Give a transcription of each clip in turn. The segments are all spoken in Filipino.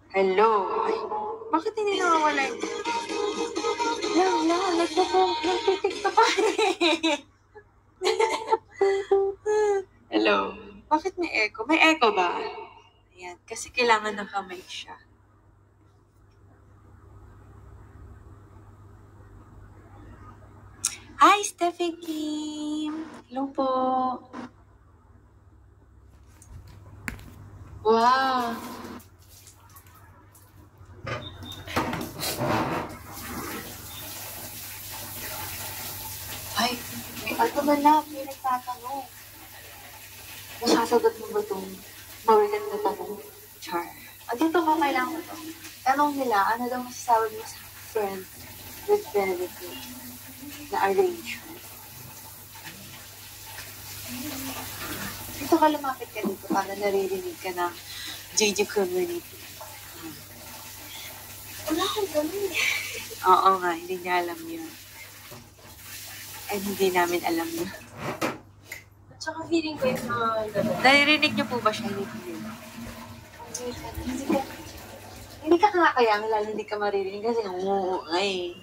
Hello? Ay, bakit hindi nakawala yun? Lang, nagtitiktok pa rin. Hello? Bakit may echo? May echo ba? Ayan, kasi kailangan naka-mic siya. Hi, Steffi Kim! Hello po! Wow! Ay, may ano ba na? May nagtatanong. Masasagot mo ba itong mawilan na tanong? Char. Dito ko kailangan ko to. Tanong nila, ano daw masasabi mo sa friend with benefit na arrangement? Dito ka lumapit ka dito para naririnig ka ng JJ community. Wala akong ganun. Oo nga, hindi niya alam yun. And hindi namin alam yun. At saka feeling ko yung mga ganun. Naririnig niyo po ba siya? Hindi ka kakayang, lalo hindi ka maririnig kasi ay.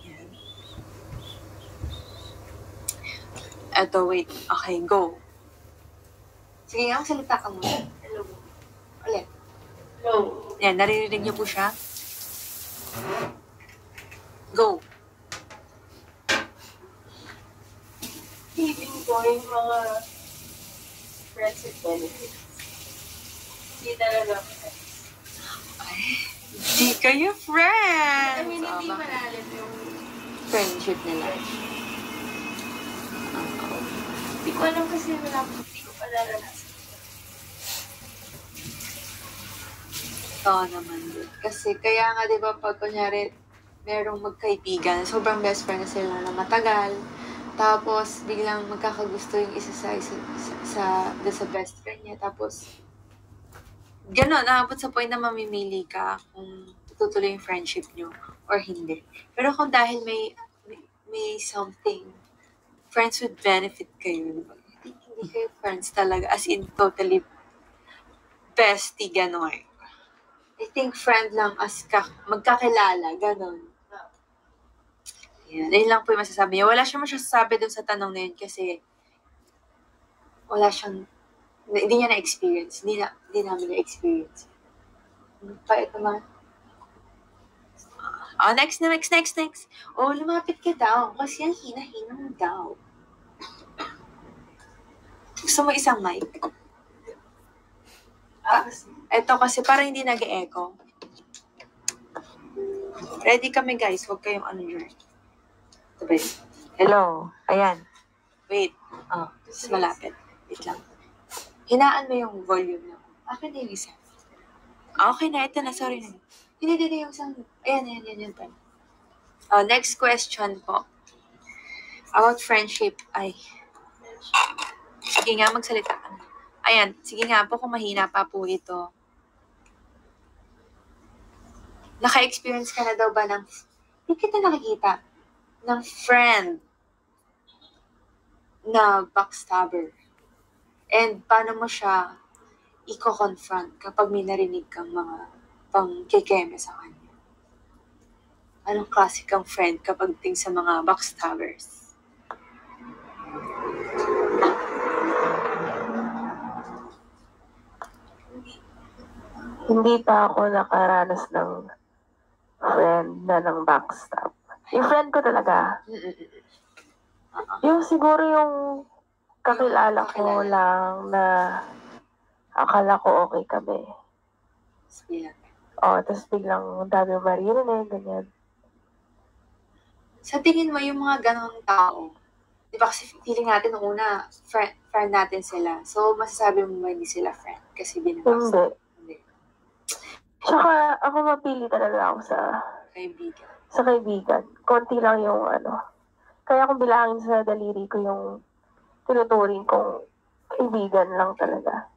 Yan. Eto, wait. Okay, go. Sige nga, salita ka muna. Hello. Ulit. Hello. Yan, naririnig niyo po siya? Go. Feeling ko yung mga friends with benefits. Hindi talaga friends. Ay, hindi kayo friends! I mean, hindi malalim yung friendship nila. Hindi ko alam kasi hindi ko palalanas. Oo naman din. Kasi kaya nga, di ba, pag kunyari, merong magkaibigan, sobrang best friend na sila na matagal, tapos biglang magkakagusto yung isa sa best friend niya, tapos gano'n, naabot sa point na mamimili ka kung tutuloy yung friendship nyo or hindi. Pero kung dahil may something, friends with benefit kayo, hindi kayo friends talaga, as in totally bestie, gano'n. I think friend lang as magkakilala, gano'n. Yan, yun lang po yung masasabi niya. Wala siyang masasabi dun sa tanong na yun kasi wala siyang, hindi niya na-experience. Hindi namin na-experience. Pa ito man. Next. Oh, lumapit ka daw. Kasi yan, hina-hina mo daw. Gusto mo isang mic? Ito kasi parang hindi nag-echo. Ready kami guys. Huwag kayong ano dyan. Hello. Ayan. Wait. Mas malapit. Wait lang. Hinaan mo yung volume na. Akin na yung isa. Okay na. Ito na. Sorry na. Hindi yung isang. Ayan. Next question po. About friendship. Ay. Sige nga, magsalita ka na. Ayan. Sige nga po kung mahina pa po ito. Naka-experience ka na daw ba ng, hindi kita nakikita, ng friend na backstabber? And paano mo siya i-confront kapag may narinig kang mga pang-kekeme sa kanya? Anong klase kang friend kapag ting sa mga backstabbers? Hindi pa ako nakaranas ng friend na ng backstab. Yung friend ko talaga. Yung siguro yung kakilala ko lang na akala ko okay kami. Tapos biglang dami maririnig, ganyan. Sa tingin mo, yung mga ganong tao, di ba kasi feeling natin nung una, friend natin sila. So, masasabi mo ba hindi sila friend? Kasi Hindi. Tsaka ako mapili talaga ako sa kaibigan. Konti lang yung Kaya kung bilangin sa daliri ko yung tinuturing kong kaibigan lang talaga.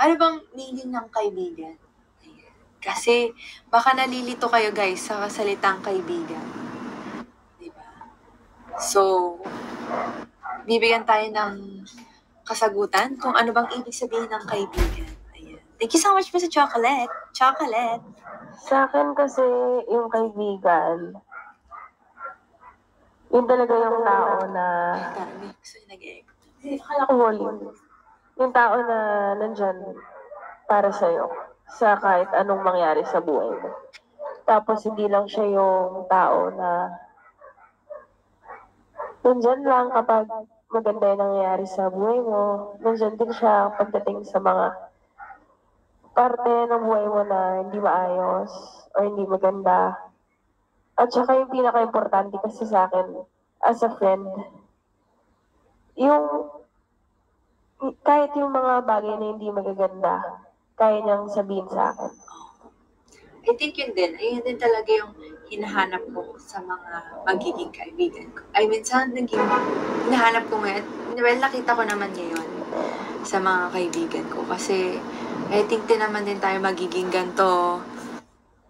Ano bang meaning ng kaibigan? Kasi baka nalilito kayo guys sa salitang kaibigan. Diba? So, bibigyan tayo ng kasagutan kung ano bang ibig sabihin ng kaibigan. Ayan. Thank you so much po sa chocolate. Chocolate. Sa akin kasi, yung kaibigan, yun talaga yung tao na, Dami. Gusto niya nag-egg. akala ko volume. Yung tao na nandyan para sa'yo, sa kahit anong mangyari sa buhay mo. Tapos hindi lang siya yung tao na nandyan lang kapag maganda yung nangyayari sa buhay mo. Nandyan din siya pagdating sa mga parte ng buhay mo na hindi maayos o hindi maganda. At saka yung pinaka-importante kasi sa akin, as a friend, yung kahit yung mga bagay na hindi magaganda, kaya niyang sabihin sa akin. I think yun din. Ayun din talaga yung hinahanap ko sa mga magiging kaibigan ko. I mean, saan naging hinahanap ko ngayon? Well, nakita ko naman ngayon sa mga kaibigan ko. Kasi, I think din naman din tayo magiging ganito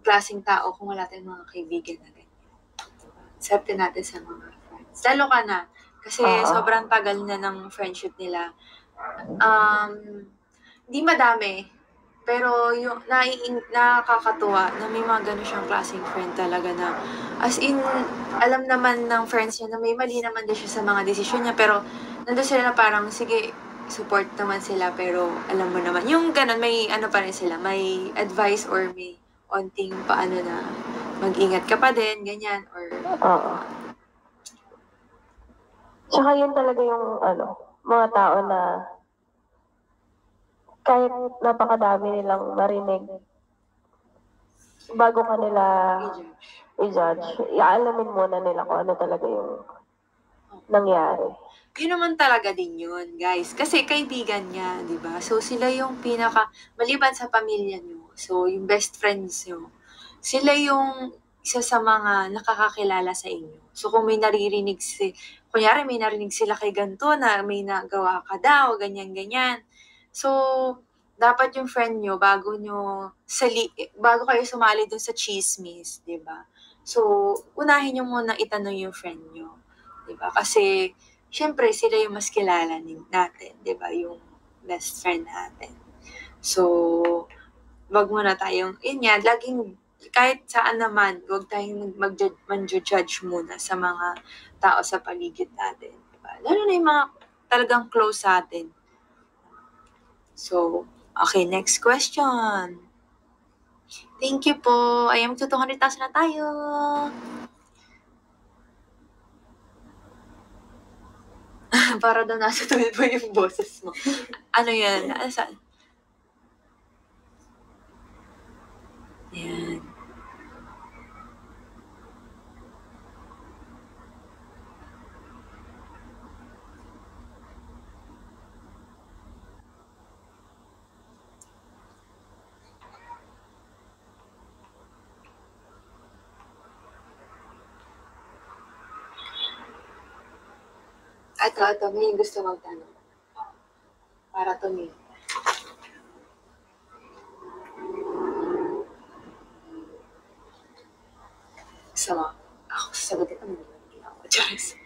klaseng tao kung wala tayong mga kaibigan na ganyan. Accept natin sa mga friends. Lalo ka na. Kasi sobrang tagal na ng friendship nila. Hindi madami. Pero yung nakakatuwa na may mga gano'n siyang klaseng friend talaga na as in, alam naman ng friends niya na may mali naman din siya sa mga desisyon niya. Pero nandun sila na parang, sige, support naman sila. Pero alam mo naman, yung gano'n, may ano pa rin sila, may advice or may onting paano na mag-ingat ka pa din, ganyan. Or Oo. Tsaka yun talaga yung mga tao na kahit napakadami nilang marinig, bago ka nila i-judge, iaalamin muna nila kung ano talaga yung nangyari. yun naman talaga din yun, guys. Kasi kaibigan niya, di ba? So, sila yung maliban sa pamilya niyo. So, yung best friends niyo. Sila yung isa sa mga nakakakilala sa inyo. So, kung may naririnig kunyari may narinig sila kay ganito na may nagawa ka daw, ganyan-ganyan. So, dapat yung friend nyo, bago kayo sumali dun sa chismis, di ba? So, unahin nyo muna itanong yung friend nyo. Di ba? Kasi, syempre, sila yung mas kilala natin, di ba? Yung best friend natin. So, wag muna tayong, yun yan, laging, kahit saan naman, wag tayong mag-judge muna sa mga tao sa paligid natin. Diba? Lalo na yung mga talagang close sa atin. So, okay, next question. Thank you po. Ay, magto 200,000 na tayo. Para daw nasa tuwid mo yung boses mo. Ano yan? Saan? Yan. Ito, may gusto magtanong. Para to me. So, ako sasagutin ko naman yung ginawa. Charis.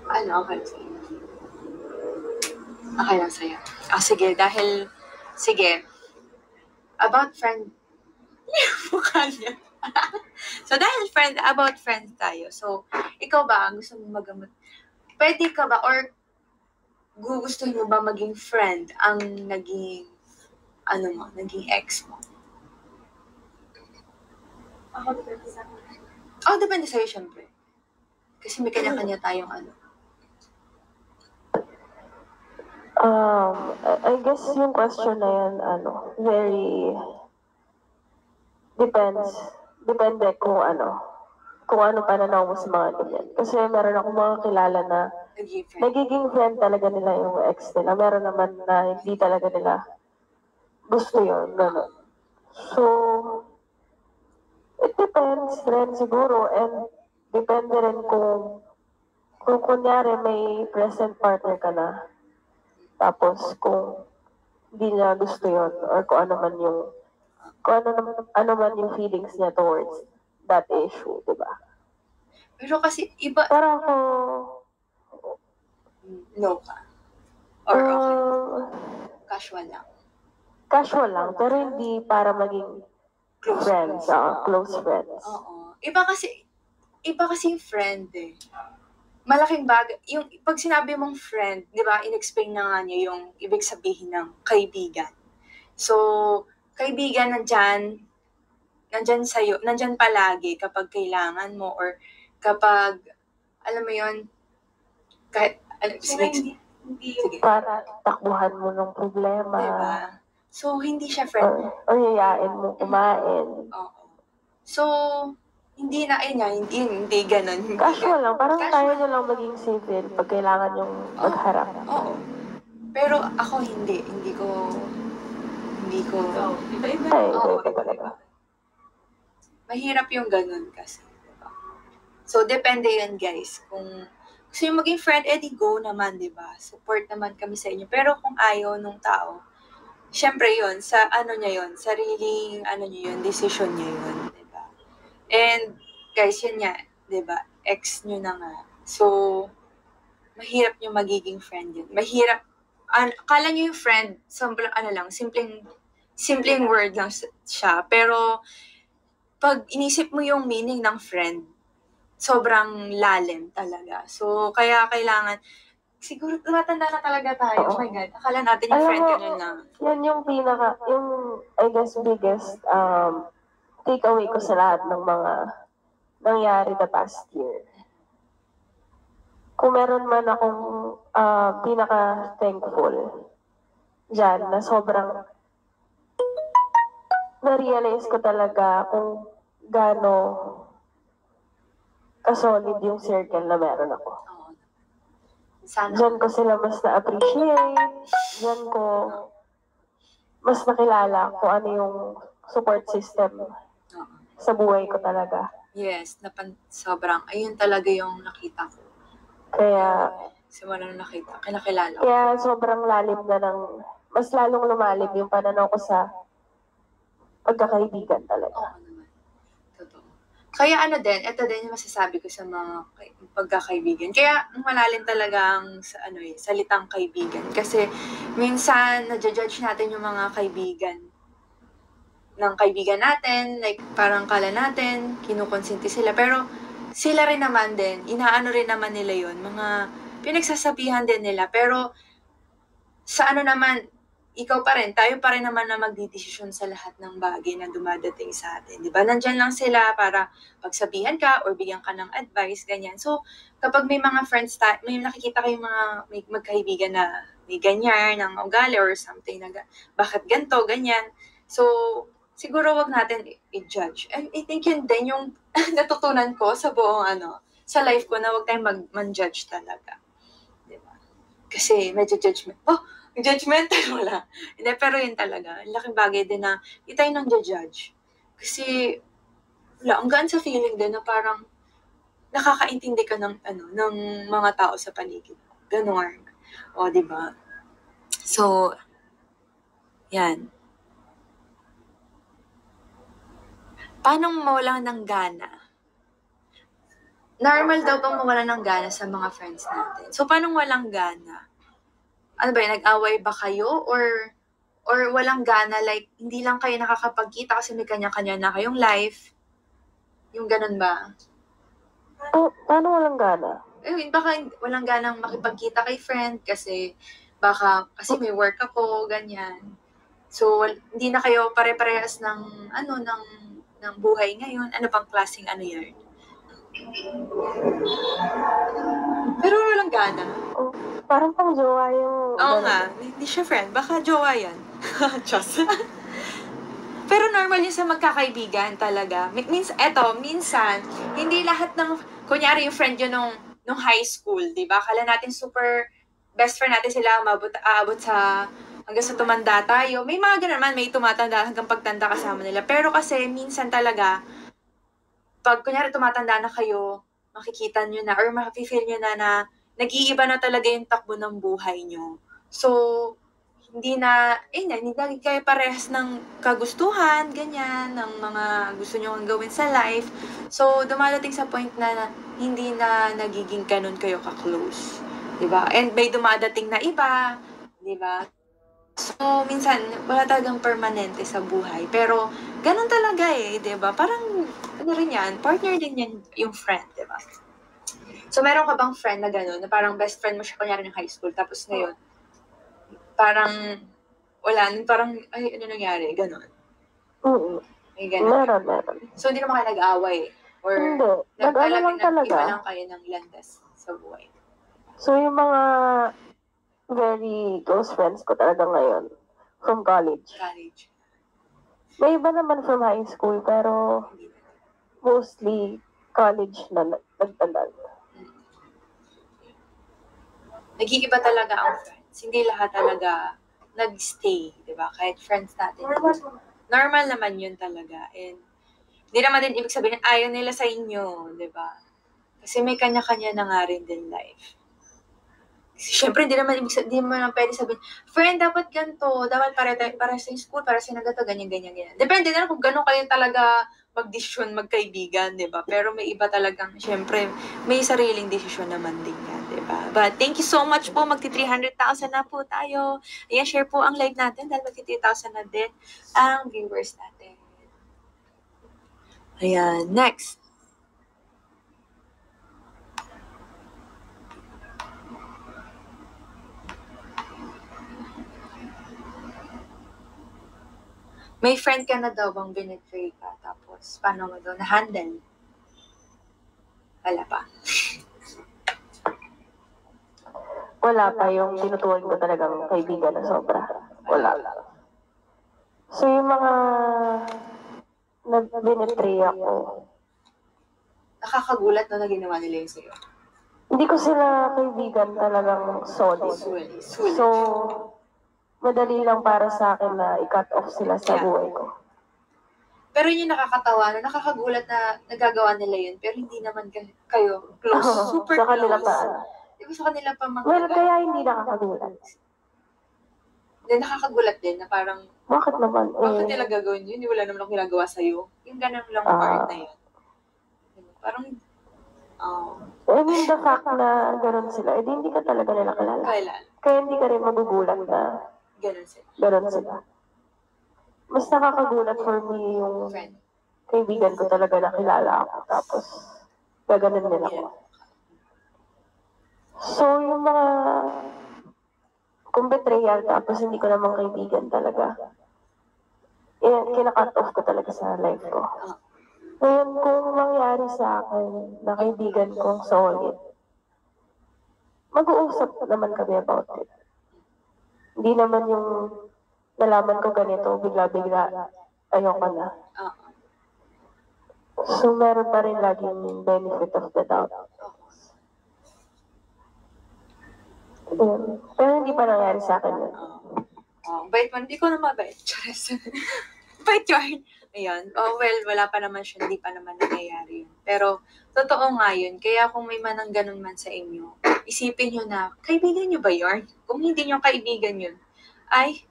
Ano, okay sa'yo? Okay lang sa'yo. Sige. About friend, mukha niya. So, dahil about friends tayo. So, ikaw ba, gusto mo magamot? Pwede ka ba, or gugustuhin mo ba maging friend ang naging ex mo? Ako depende sa akin. Depende sa'yo, syempre. Kasi may kanya-kanya tayong I guess yung question na yan, very depende kung ano pananaw mo sa mga ganyan. Kasi meron akong mga kilala na nagiging friend talaga nila yung ex nila. Meron naman na hindi talaga nila gusto yun, gano'n. So, it depends rin siguro, and depende rin kung kunyari may present partner ka na, tapos kung hindi niya gusto yun, or kung ano man yung feelings niya towards that issue, di ba? Pero kasi iba, Pero ako, no ka. Or okay. casual lang. Casual lang, pero hindi para maging Close friends, close friends. Oo. Iba kasi yung friend eh. Malaking bagay. Yung pag sinabi mong friend, di ba, in-explain na nga niya yung ibig sabihin ng kaibigan. So, kaibigan nandyan sa'yo, nandyan palagi kapag kailangan mo or kapag, alam mo yun, kahit, Hindi sige. Para takbuhan mo ng problema. Diba? So, hindi siya friend. O yayain mo kumain. Oo. So, hindi ganun. Casual lang, parang tayo na lang maging civil pag kailangan yung magharap. Oo. Pero ako hindi ko, iba-iba. Ay, oo, iba talaga. mahirap yung ganun kasi. Diba? So, depende yan guys. Kung gusto nyo maging friend, edi go naman, diba? Support naman kami sa inyo. Pero kung ayaw nung tao, syempre yun, sa sariling, decision niya yun, diba? And, guys, yun nga, diba? Ex nyo na nga. So, mahirap nyo magiging friend yun. Mahirap, akala nyo yung friend, simpleng word lang siya. Pero, pag inisip mo yung meaning ng friend, sobrang lalim talaga. So, kaya kailangan, siguro tumatanda na talaga tayo. Oh my God, akala natin yung friend ganun lang. Yan yung I guess, biggest takeaway ko sa lahat ng mga nangyari the past year. Kung meron man akong pinaka-thankful dyan, na sobrang na-realize ko talaga kung gaano ka-solid yung circle na meron ako. Sana. Diyan ko sila mas na-appreciate. Diyan ko mas nakilala kung ano yung support system sa buhay ko talaga. Yes, sobrang, ayun talaga yung nakita ko. Kaya, simula nung kinakilala ko. Kaya sobrang lalim na mas lalong lumalim yung pananaw ko sa pagkakaibigan talaga. Oo naman. Totoo. Kaya ito din yung masasabi ko sa mga pagkakaibigan. Kaya malalim talaga ang salitang kaibigan. Kasi minsan nadjudge natin yung mga kaibigan ng kaibigan natin, like parang kala natin, kinukonsinti sila. Pero sila rin naman din, inaano rin naman nila yun, mga pinagsasabihan din nila. Pero sa naman, ikaw pa rin, tayo pa rin naman na magdidesisyon sa lahat ng bagay na dumadating sa atin. Diba? Nandyan lang sila para pagsabihan ka or bigyan ka ng advice, ganyan. So, kapag may mga friends, may nakikita kayong may magkaibigan na may ganyan, ng ugali or something, na bakit ganito, ganyan. So, siguro wag natin i-judge. I think yun din yung natutunan ko sa buong sa life ko na wag tayong man-judge talaga. Diba? Kasi medyo judgmental wala. Hindi, pero yun talaga. Laking bagay din na hindi tayo nang judge. Kasi, wala, ang gaan sa feeling din na parang nakakaintindi ka ng mga tao sa paligid. Ganon. O, diba? So, yan. Paano mawalan ng gana? Normal daw bang mawalan ng gana sa mga friends natin? So, paano walang gana? Ano ba yun, nag-away ba kayo? Or walang gana, like, hindi lang kayo nakakapagkita kasi may kanya-kanya na kayong life? Yung ganun ba? Paano walang gana? Baka walang ganang makipagkita kay friend kasi may work ako, ganyan. So, hindi na kayo pare-parehas ng buhay ngayon. Ano bang klaseng yan? Pero walang gana. Parang pang jowa yung... Oo nga, hindi siya friend. Baka jowa yan. Just. Pero normal yun sa magkakaibigan talaga. Minsan, hindi lahat ng, kunyari yung friend yun nung high school, di ba? Akala natin super best friend natin sila, aabot sa, hanggang sa tumanda tayo. May mga ganun naman, may tumatanda hanggang pagtanda kasama nila. Pero kasi, minsan talaga, pag kunyari tumatanda na kayo, makikita nyo na, or makifeel nyo na nag-iiba na talaga yung takbo ng buhay nyo. So, hindi na kayo parehas ng kagustuhan, ganyan, ng mga gusto nyo gawin sa life. So, dumadating sa point na hindi na nagiging ganun kayo ka-close. Diba? And may dumadating na iba, diba? So, minsan, wala talagang permanente sa buhay. Pero, ganun talaga eh, di ba? Parang, ano rin yan, partner din yan yung friend, di ba? So, meron ka bang friend na ganun, na parang best friend mo siya, kunyari ng high school, tapos ngayon, parang, wala, parang, ay, ano nangyari, ganun. May ganun. Meron. So, hindi naman kayo nag-away? Or, Hindi. Nag-ano lang talaga. Nag-iba lang kayo ng landas sa buhay? So, yung mga very close friends ko talaga ngayon, from college. College. May iba naman from high school, pero mostly college na nagtagal. Nag-iiba talaga ang friends. Hindi lahat talaga nag-stay, di ba? Kahit friends natin. Normal naman yun talaga. And hindi naman din ibig sabihin, ayaw nila sa inyo, di ba? Kasi may kanya-kanya na nga rin din life. Kasi syempre, hindi naman pwede sabihin, friend, dapat ganito, dapat para sa school, para sa nagato, ganyan. Depende na kung gano'n kayo talaga mag-desisyon, magkaibigan, di ba? Pero may iba talagang, syempre, may sariling desisyon naman din yan, di ba? But thank you so much po, magti-300,000 na po tayo. Ayan, share po ang live natin dahil magti-3,000 na din ang viewers natin. Ayan, next. May friend ka na daw bang binitray ka, tapos paano mo daw na-handle? Wala pa. Wala pa yung tinutuwag ko talagang kaibigan na sobra. Wala. So, yung mga binitray ako, Nakakagulat na ginawa nila yun sa'yo. hindi ko sila kaibigan talagang solid. So, madali lang para sa akin na i-cut off sila sa buhay ko. Pero yun yung nakakatawa, na nakakagulat na nagagawa nila yun, pero hindi naman kayo close, super sa kanila close. pa. Diba sa kanila pa mga... Well, kaya hindi nakakagulat. Then nakakagulat din na parang, Bakit naman? bakit nila gagawin yun? Wala naman akong ginagawa sa'yo. Yung ganun lang part na yun. Parang, I mean, the fact na gano'n sila, edi hindi ka talaga nila kilala. Kaya hindi ka rin magugulat na gano'n sila. Mas nakakagulat for me yung kaibigan ko talaga na kilala ako, tapos gaganon nila ako. So, yung mga kung betrayal, tapos hindi ko namang kaibigan talaga, kinakat off ko talaga sa life ko. Ngayon, kung mangyari sa akin na kaibigan kong solid, mag-uusap naman kami about it. Hindi naman yung nalaman ko ganito, bigla-bigla, ayoko na. So, meron pa rin laging benefit of the doubt. Pero hindi pa nangyari sa akin yun. Bait mo, hindi ko na mabait. Charis. Bait yun. Ayan. Well, wala pa naman siya, hindi pa naman nangyayari yun. Pero, totoo nga yun. Kaya kung may manang ganun man sa inyo, isipin nyo na, kaibigan nyo ba yun? Kung hindi nyo kaibigan yun, ay,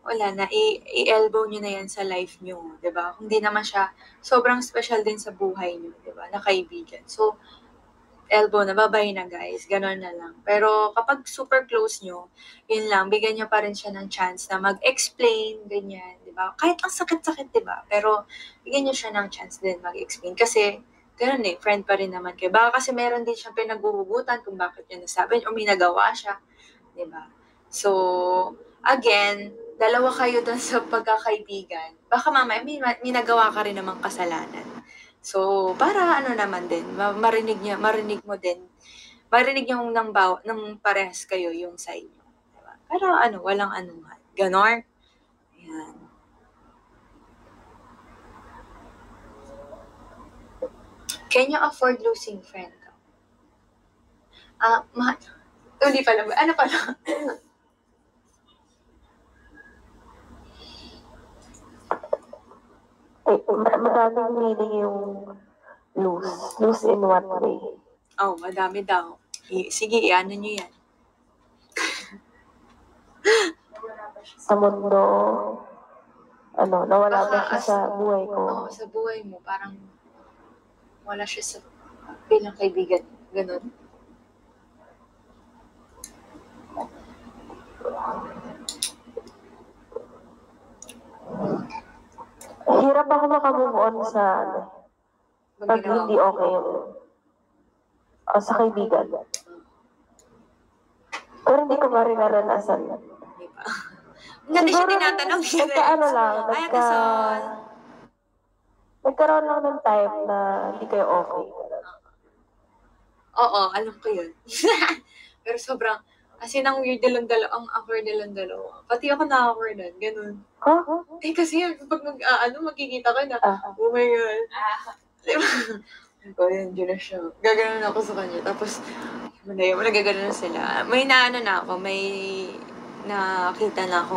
wala na, i-elbow nyo na yan sa life nyo, diba? Kung hindi naman siya, sobrang special din sa buhay nyo, diba? Na kaibigan. So, elbow na, bye-bye na guys, gano'n na lang. Pero kapag super close nyo, yun lang, bigyan nyo pa rin siya ng chance na mag-explain, ganyan, di ba? Kahit ang sakit-sakit, di ba? Pero bigyan nyo siya ng chance din mag-explain. Kasi, gano'n eh, friend pa rin naman kayo. Baka kasi meron din siyang pinaghuhugutan kung bakit nyo nasabi, o may nagawa siya, di ba? So, again, dalawa kayo dun sa pagkakaibigan. Baka mamaya, may nagawa ka rin namang kasalanan. So, para ano naman din, marinig mo din, marinig yung ng parehas kayo yung side nyo. Diba? Para walang anuman. Ganon. Ayan. Can you afford losing friend ka? Hindi pala. Ano pala? Madaming meaning yung lose. Lose in what way? Oh, madami daw. Sige, ano nyo yan. Sa mundo, nawala ba siya sa buhay ko? Oo, sa buhay mo, parang wala siya sa bilang kaibigan. Ganun. Hirap ako makamove on sa, pag Maginawa hindi okay yung, sa kaibigan. Pero hindi ko pa rin naranasan. Di ba? Hindi siya tinatanong yun. Nagkaano lang, Ay, Kasol. nagkaroon lang ng time na hindi kayo okay. Oo, alam ko yun. Pero sobrang, kasi nang weird nilang dalawa, ang awkward nilang dalawa. Pati ako na-awkward nun, ganun. Huh? Eh, kasi pag magkikita ko na, oh my God. Diba? Ko, yun na siya. Gaganon ako sa kanya. Tapos, nagaganon na sila. May naano na ako, may nakita na ako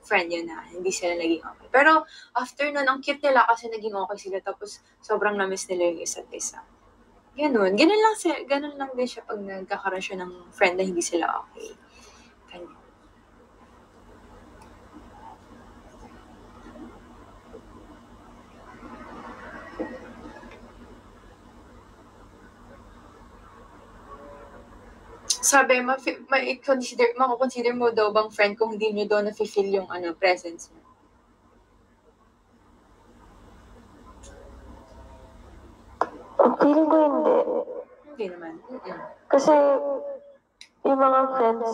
friend yun na hindi sila naging okay. Pero after nun, ang cute nila kasi naging okay sila. Tapos sobrang na-miss nila yung isa't isa. Ganun. Ganun lang din siya pag nagkakaroon siya ng friend na hindi sila okay. Ganyan. Sabi, mako-consider mo daw bang friend kung hindi nyo daw na-feel yung presence mo? Feeling ko hindi. Hindi naman. Kasi yung mga friends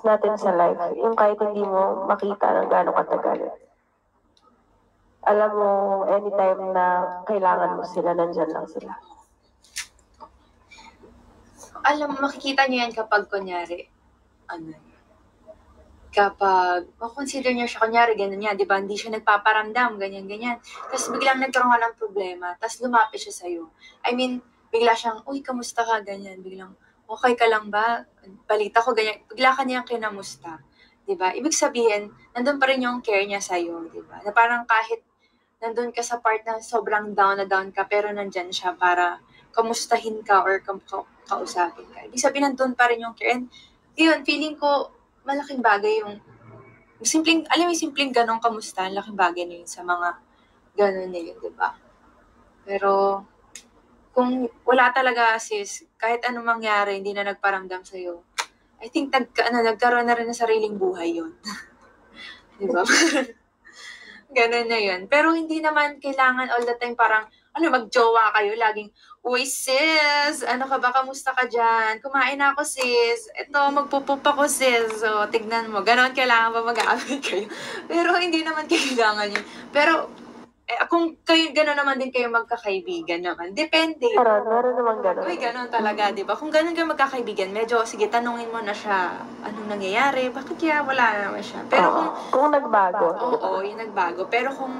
natin sa life, yung kahit hindi mo makita ng gano'ng katagal, alam mo, anytime na kailangan mo sila, nandyan lang sila. Alam, makikita niyo yan kapag kunyari, kapag consider niyo siya, kunyari, ganun niya, di ba, hindi siya nagpaparamdam, ganyan. Tapos biglang nagkaroon ka ng problema, tapos lumapit siya sa'yo. I mean, bigla siyang, uy, kamusta ka, ganyan, biglang, okay ka lang ba? Balita ko, ganyan, bigla ka niyang kinamusta. Di ba? Ibig sabihin, nandun pa rin yung care niya sa'yo, di ba? Na parang kahit nandun ka sa part na sobrang down na down ka, pero nandyan siya para kamustahin ka or kausapin ka. Ibig sabihin, nandun pa rin yung care. And yun, feeling ko, malaking bagay yung simpleng ganong kamusta, laking bagay na yun sa mga ganon na yun, diba? Pero, kung wala talaga sis, kahit anong mangyari, hindi na nagparamdam sa'yo, I think nagkaroon na rin ng sariling buhay yun. Diba? Ganon na yun. Pero hindi naman kailangan all the time parang, magjowa kayo, laging, uy sis, ano ka ba, kamusta ka dyan? Kumain na ako sis, eto, magpupup ako sis, so tignan mo, ganon kailangan ba mag-aabit kayo? Pero hindi naman kailangan yun. Pero, kung kayo, ganon naman din kayo magkakaibigan naman, depende. Meron naman ganon. Uy, ganon talaga, di ba? Kung ganon kayo magkakaibigan, medyo, sige, tanungin mo na siya, anong nangyayari, bakit kaya wala naman siya? Pero kung nagbago. Oo, yung nagbago. Pero kung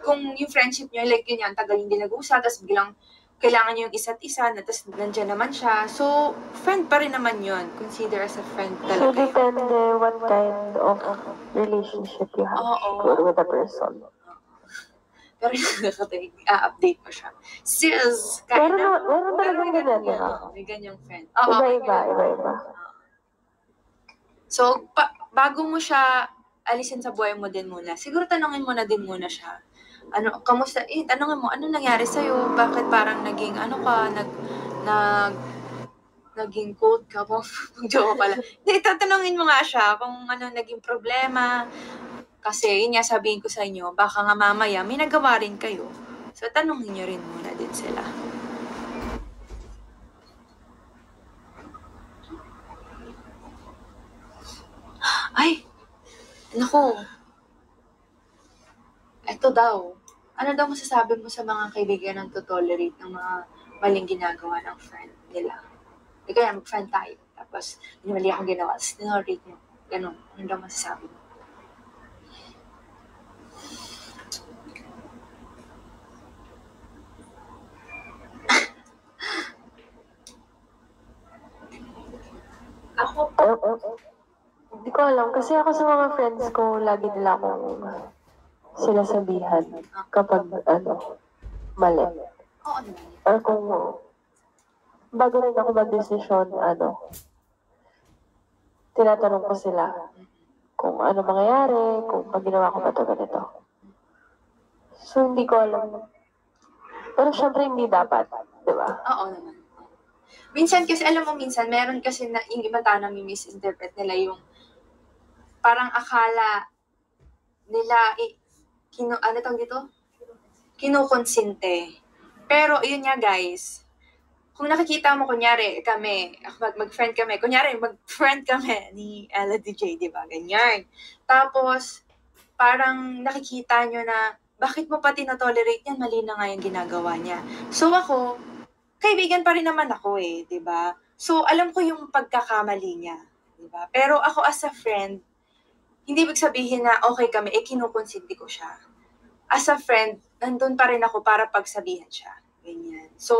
yung friendship nyo, like yun yan, tagal hindi nag-uusap, tapos biglang kailangan nyo yung isa't isa, na tapos nandiyan naman siya. So, friend pa rin naman yun. Consider as a friend talaga. So, depende what kind of relationship you have with a person. Pero update mo siya. Sis, kain na. Meron talagang ganyan. May ganyang friend. Iba-iba. So, bago mo siya alisin sa buhay mo din muna, siguro tanongin mo na din muna siya. Kamusta? Tanongin mo, ano nangyari sa'yo? Bakit parang naging, naging cold ka? Joke pala. Hindi, tatanungin mo nga siya kung ano naging problema. Kasi, yun nga sabihin ko sa inyo, baka nga mamaya, may nagawa rin kayo. So, tanongin nyo rin muna din sila. Ay! Naku! Ito daw. Ano daw masasabi mo sa mga kaibigan ng to-tolerate ng mga maling ginagawa ng friend nila? Kaya mag-friend tayo. Tapos, mali akong ginawa. Tapos, tolerate mo. Ganun. Ano daw masasabi mo? Ako, Hindi ko alam. Kasi ako sa mga friends ko, lagi nila akong sinasabihan kapag, mali. Oo naman. Or kung, bago rin ako mag-desisyon, tinatanong ko sila kung ano mangyayari, kung pag ginawa ko ba ito ganito. So, hindi ko alam. Pero syempre, hindi dapat. Di ba? Oo naman. Minsan kasi, alam mo, meron kasi na yung ibang tao na misinterpret nila yung parang akala nila, ano tawag dito? Kinukonsinte. Pero, yun nga guys, kung nakikita mo, kunyari, mag-friend kami, ni Ella DJ, di ba? Ganyan. Tapos, parang nakikita nyo na, bakit mo pa tinotolerate yan? Mali na nga yung ginagawa niya. So ako, kaibigan pa rin naman ako di ba? So, alam ko yung pagkakamali niya, di ba? Pero ako as a friend, hindi ibig sabihin na okay kami, kinukonsinti ko siya. As a friend, nandun pa rin ako para pagsabihan siya. Ganyan. So,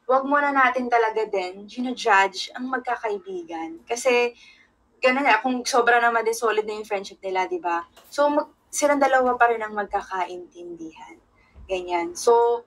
wag muna natin talaga din judge ang magkakaibigan. Kasi, ganun na, kung sobra naman din solid na yung friendship nila, di ba? So, silang dalawa pa rin ang magkakaintindihan. Ganyan. So,